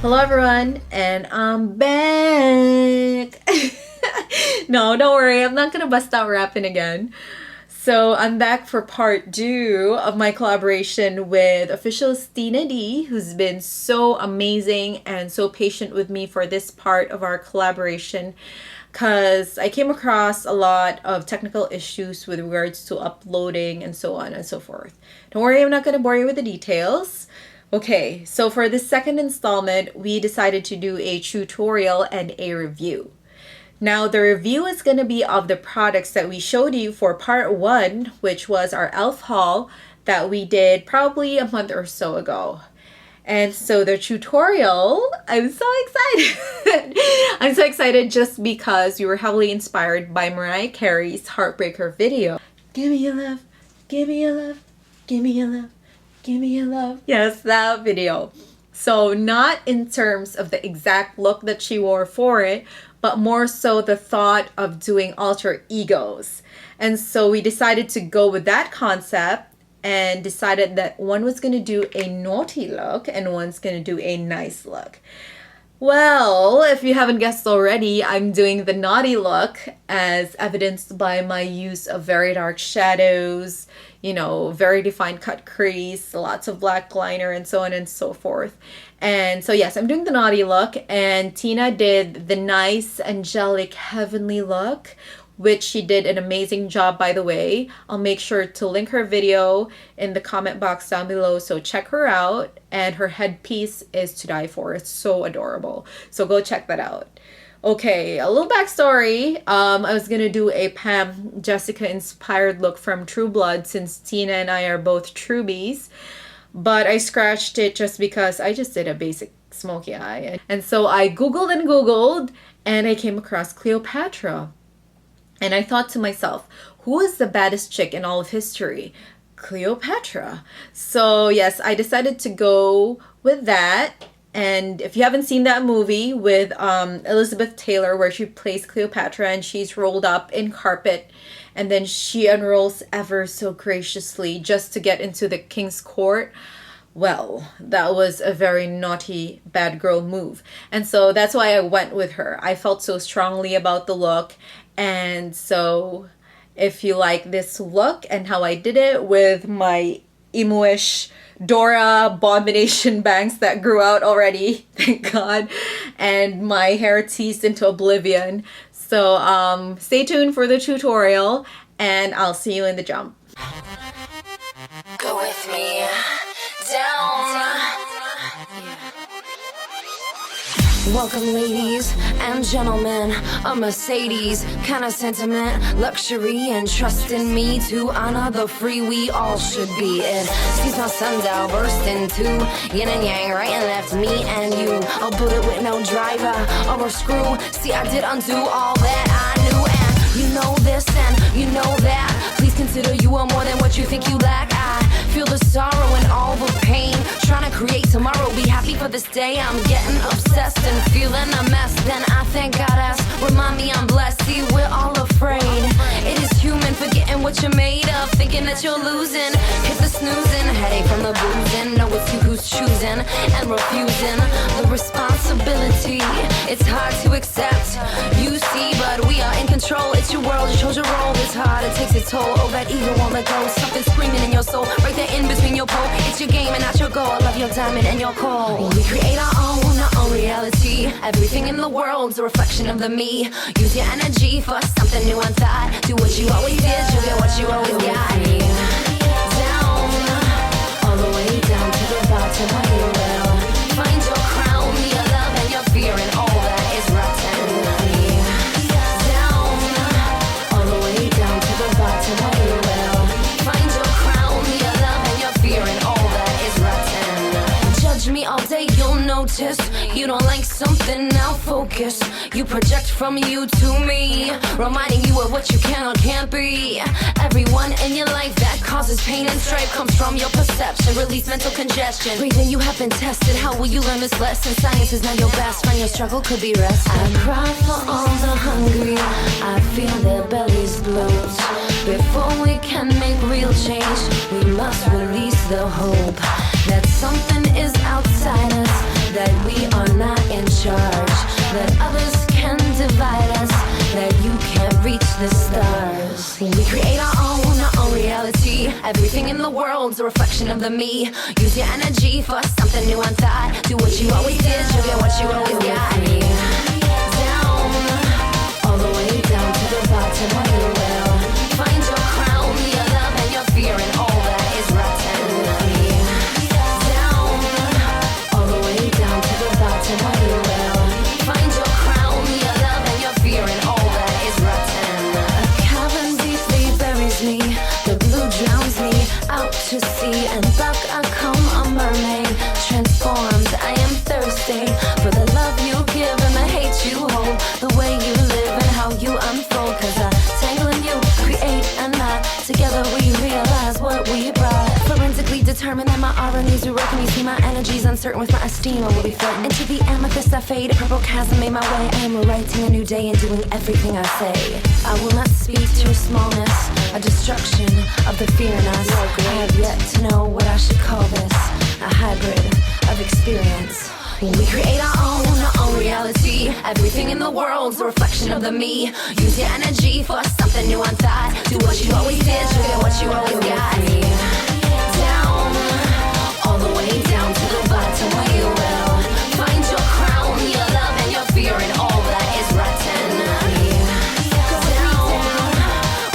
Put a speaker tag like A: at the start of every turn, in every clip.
A: Hello everyone, and I'm back. No, don't worry, I'm not gonna bust out rapping again. So I'm back for part 2 of my collaboration with OfficialStinaD, who's been so amazing and so patient with me for this part of our collaboration, because I came across a lot of technical issues with regards to uploading and so on and so forth. Don't worry, I'm not gonna bore you with the details. Okay, so for this second installment, we decided to do a tutorial and a review. Now, the review is going to be of the products that we showed you for part 1, which was our e.l.f. haul that we did probably a month or so ago. And so the tutorial, I'm so excited. I'm so excited just because we were heavily inspired by Mariah Carey's Heartbreaker video. Give me your love, give me your love, give me your love. Give me your love. Yes, that video. So not in terms of the exact look that she wore for it, but more so the thought of doing alter egos. And so we decided to go with that concept and decided that one was going to do a naughty look and one's going to do a nice look. Well, if you haven't guessed already, I'm doing the naughty look as evidenced by my use of very dark shadows, you know, very defined cut crease, lots of black liner, and so on and so forth. And so yes, I'm doing the naughty look, and Tina did the nice, angelic, heavenly look, which she did an amazing job, by the way. I'll make sure to link her video in the comment box down below, so check her out. And her headpiece is to die for. It's so adorable. So go check that out. Okay, a little backstory. I was gonna do a Pam Jessica inspired look from True Blood, since Tina and I are both Truebies. But I scratched it just because I just did a basic smoky eye. And so I Googled and Googled, and I came across Cleopatra. And I thought to myself, who is the baddest chick in all of history? Cleopatra. So yes, I decided to go with that. And if you haven't seen that movie with Elizabeth Taylor, where she plays Cleopatra and she's rolled up in carpet and then she unrolls ever so graciously just to get into the king's court, well, that was a very naughty, bad girl move. And so that's why I went with her. I felt so strongly about the look. And so if you like this look and how I did it with my emo-ish Dora abomination bangs that grew out already, thank God, and my hair teased into oblivion. So stay tuned for the tutorial, and I'll see you in the jump.
B: Go with me down. Welcome, ladies and gentlemen, a Mercedes kind of sentiment, luxury and trust in me to honor the free we all should be. It sees my sundial burst into yin and yang, right and left, me and you. I'll boot it with no driver or a screw. See, I did undo all that I knew, and you know this and you know that. Please consider you are more than what you think you lack. I feel the sorrow and all the pain, trying to create tomorrow, be happy for this day. I'm getting obsessed and feeling a mess. Then I thank God as remind me I'm blessed. See, we're all afraid. It is human, forgetting what you're made of, thinking that you're losing. Hit the snoozing, headache from the boozing. Know it's you who's choosing and refusing the responsibility. It's hard to accept, you see, but we are in control. It's your world, you chose your role. It's hard, it takes its toll. Oh, that ego won't let go. Something screaming in your soul, right there in between your pole. It's your game and not your goal. I love your diamond and your coal. We create our own reality. Everything in the world's a reflection of the me. Use your energy for something new on thought. Do what you always did, you'll get what you always got. Down, all the way down to the bottom where you will find your crown, your love and your fear and all that is rotten. Down, all the way down to the bottom where you will find your crown, your love and your fear and all that is rotten. Judge me all day, you'll notice you don't like something, now focus. You project from you to me, reminding you of what you can or can't be. Everyone in your life that causes pain and strife comes from your perception. Release mental congestion. Breathing, you have been tested. How will you learn this lesson? Science is not your best friend. Your struggle could be rest. I cry for all the hungry. I feel their bellies bloat. Before we can make real change, we must release the hope that something is outside us that we are not that others can divide us, that you can't reach the stars. We create our own reality. Everything in the world's a reflection of the me. Use your energy for something new on thought. Do what you always did, you'll get what you always got. Down, all the way down to the bottom where you will find your crown, your love and your fear and all that is rotten. Down, all the way down to the bottom where you will find your crown, your love and your fear and all that is rotten. A cavern deeply buries me, the blue drowns me out to sea, and back I come a mermaid, transformed. I am thirsty for the love you give and the hate you hold, the way you live and how you unfold. Cause I tangle in you, create and not. Together we realize what we brought. Forensically determined that my aura needs to work. And you see my energy's uncertain with my esteem. I will be floating into the amethyst I fade. A purple chasm made my way. I am writing a new day and doing everything I say. I will not speak to smallness, a destruction of the fear in us. I have yet to know what I should call this, a hybrid of experience. We create our own reality. Everything in the world's a reflection of the me. Use your energy for something new on thought. Do what you always did, you'll get what you always got. Down, all the way down to the bottom where you will find your crown, your love and your fear and all that is rotten. Down,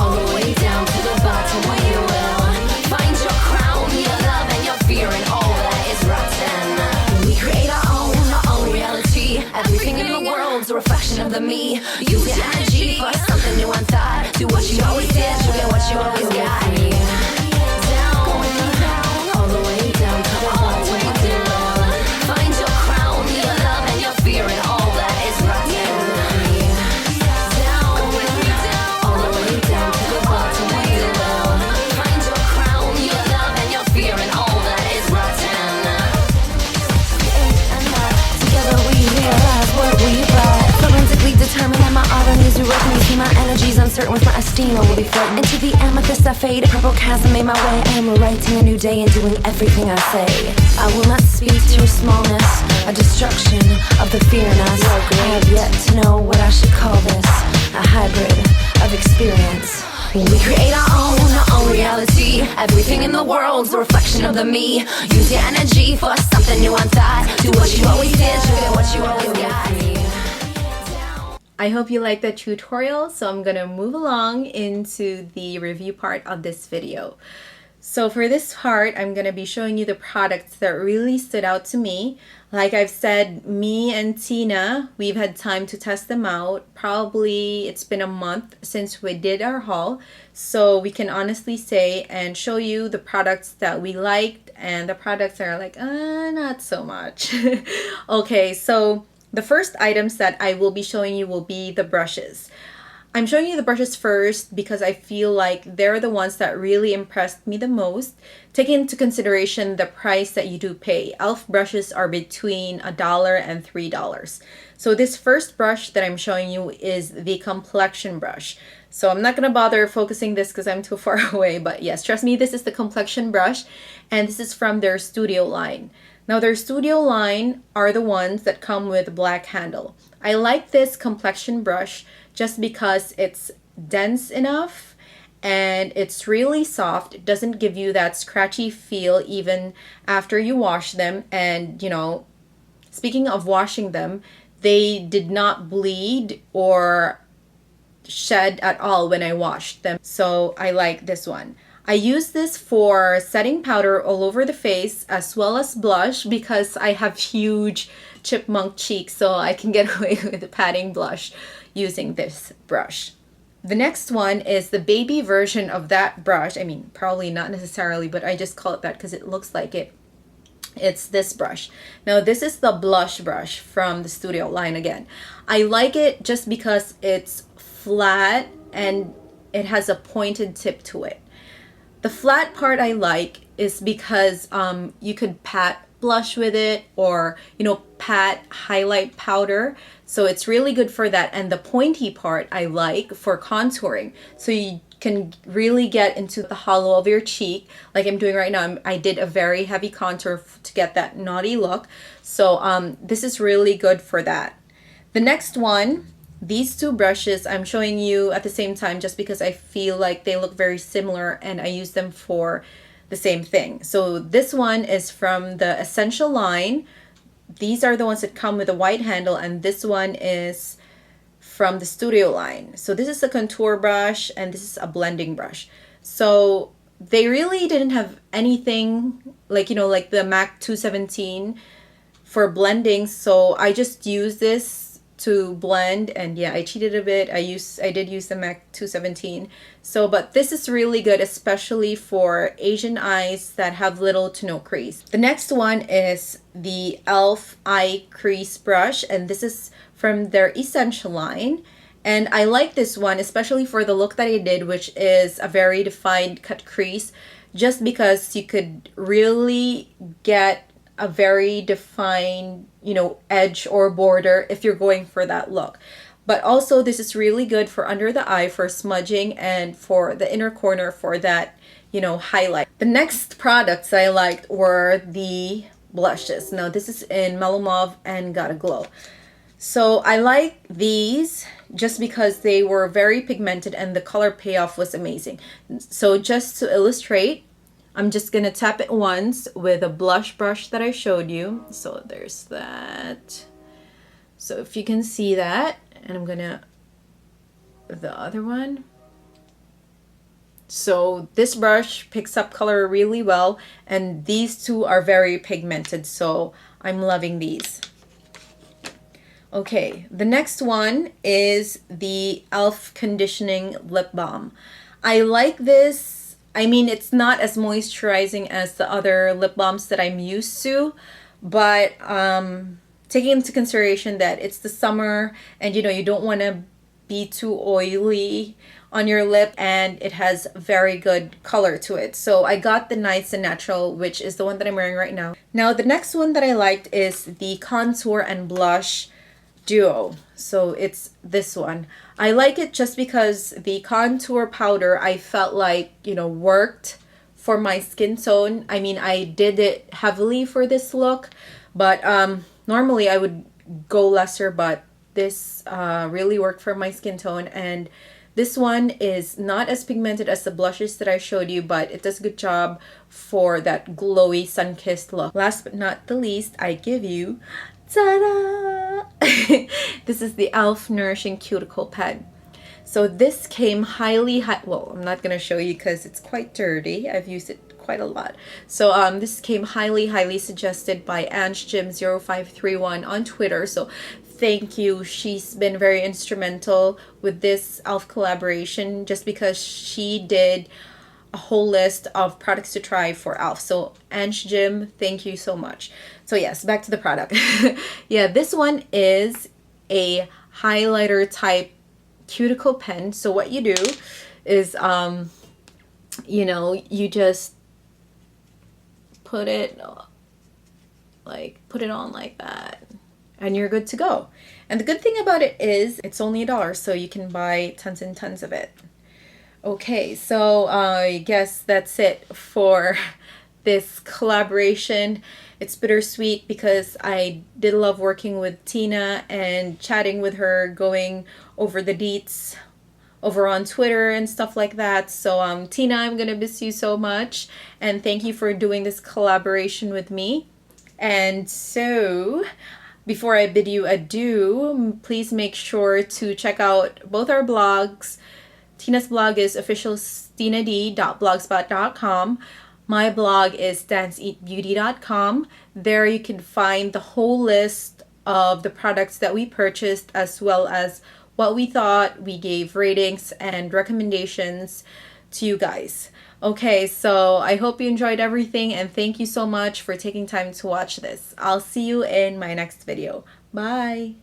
B: all the way down to the bottom where you will find your crown, your love and your fear and all that is rotten. We create our own reality. Everything in the world's a reflection of the me. Use your energy for something new on thought. Do what you always did, you'll get what you always got. Down, all the way down to the bottom where you will find your crown, your love and your fear and all that is rotten. Down, all the way down to the bottom where you will find your crown, your love and your fear and all that is rotten. Together we realize what we brought. Forensically determined that my aura needs to work. Me see my energy's uncertain with my esteem. I will be floating into the amethyst I fade. A purple chasm made my way. I am writing a new day and doing everything I say. I will not speak to smallness, a destruction of the fear in us. I have yet to know what I should call this, a hybrid of experience. We create our own reality. Everything in the world's a reflection of the me. Use your energy for something new on thought. Do what you always did, you'll get what you always got.
A: I hope you liked the tutorial, so I'm gonna move along into the review part of this video. So for this part, I'm gonna be showing you the products that really stood out to me. Like I've said, me and Tina, we've had time to test them out. Probably it's been a month since we did our haul, so we can honestly say and show you the products that we liked and the products that are like, not so much. Okay, so the first items that I will be showing you will be the brushes. I'm showing you the brushes first because I feel like they're the ones that really impressed me the most, taking into consideration the price that you do pay. e.l.f. brushes are between $1 and $3. So this first brush that I'm showing you is the complexion brush. So I'm not going to bother focusing this because I'm too far away, but yes, trust me, this is the complexion brush, and this is from their studio line. Now their studio line are the ones that come with black handle. I like this complexion brush just because it's dense enough and it's really soft. It doesn't give you that scratchy feel even after you wash them. And you know, speaking of washing them, they did not bleed or shed at all when I washed them. So I like this one. I use this for setting powder all over the face as well as blush because I have huge chipmunk cheeks, so I can get away with patting blush using this brush. The next one is the baby version of that brush. I mean, probably not necessarily, but I just call it that because it looks like it. It's this brush. Now this is the blush brush from the studio line again. I like it just because it's flat and it has a pointed tip to it. The flat part I like is because you could pat blush with it or, you know, pat highlight powder. So it's really good for that. And the pointy part I like for contouring. So you can really get into the hollow of your cheek like I'm doing right now. I did a very heavy contour to get that naughty look. So this is really good for that. The next one, these two brushes I'm showing you at the same time just because I feel like they look very similar and I use them for the same thing. So this one is from the Essential line. These are the ones that come with a white handle, and this one is from the Studio line. So this is a contour brush and this is a blending brush. So they really didn't have anything like, you know, like the MAC 217 for blending. So I just use this to blend, and yeah, I cheated a bit. I did use the MAC 217. So, but this is really good, especially for Asian eyes that have little to no crease. The next one is the e.l.f. eye crease brush, and this is from their Essential line. And I like this one, especially for the look that I did, which is a very defined cut crease, just because you could really get a very defined, you know, edge or border if you're going for that look. But also this is really good for under the eye for smudging and for the inner corner for that, you know, highlight. The next products I liked were the blushes. Now this is in Mellow Mauve and Gotta Glow. So I like these just because they were very pigmented and the color payoff was amazing. So just to illustrate, I'm just going to tap it once with a blush brush that I showed you. So there's that. So if you can see that, and I'm going to, the other one. So this brush picks up color really well, and these two are very pigmented. So I'm loving these. Okay, the next one is the e.l.f. Conditioning Lip Balm. I like this. I mean, it's not as moisturizing as the other lip balms that I'm used to, but taking into consideration that it's the summer and, you know, you don't want to be too oily on your lip, and it has very good color to it. So I got the Nice and Natural, which is the one that I'm wearing right now. Now, the next one that I liked is the Contour and Blush Duo. So it's this one. I like it just because the contour powder I felt like, you know, worked for my skin tone. I mean, I did it heavily for this look, but normally I would go lesser, but this really worked for my skin tone. And this one is not as pigmented as the blushes that I showed you, but it does a good job for that glowy sun-kissed look. Last but not the least, I give you, ta-da! This is the e.l.f. Nourishing Cuticle Pen. So this came well, I'm not going to show you because it's quite dirty. I've used it quite a lot. So this came highly suggested by AngeJim0531 on Twitter. So thank you. She's been very instrumental with this e.l.f. collaboration just because she did a whole list of products to try for e.l.f. So AngeJim, thank you so much. So yes, back to the product. Yeah, this one is a highlighter type cuticle pen. So what you do is, you know, you just put it on like that, and you're good to go. And the good thing about it is it's only $1, so you can buy tons and tons of it. Okay, so I guess that's it for this collaboration. It's bittersweet because I did love working with Tina and chatting with her, going over the deets over on Twitter and stuff like that. So Tina, I'm gonna miss you so much, and thank you for doing this collaboration with me. And so before I bid you adieu, please make sure to check out both our blogs. Tina's blog is OfficialStinaD.blogspot.com. My blog is danceeatbeauty.com. There you can find the whole list of the products that we purchased, as well as what we thought. We gave ratings and recommendations to you guys. Okay, so I hope you enjoyed everything, and thank you so much for taking time to watch this. I'll see you in my next video. Bye!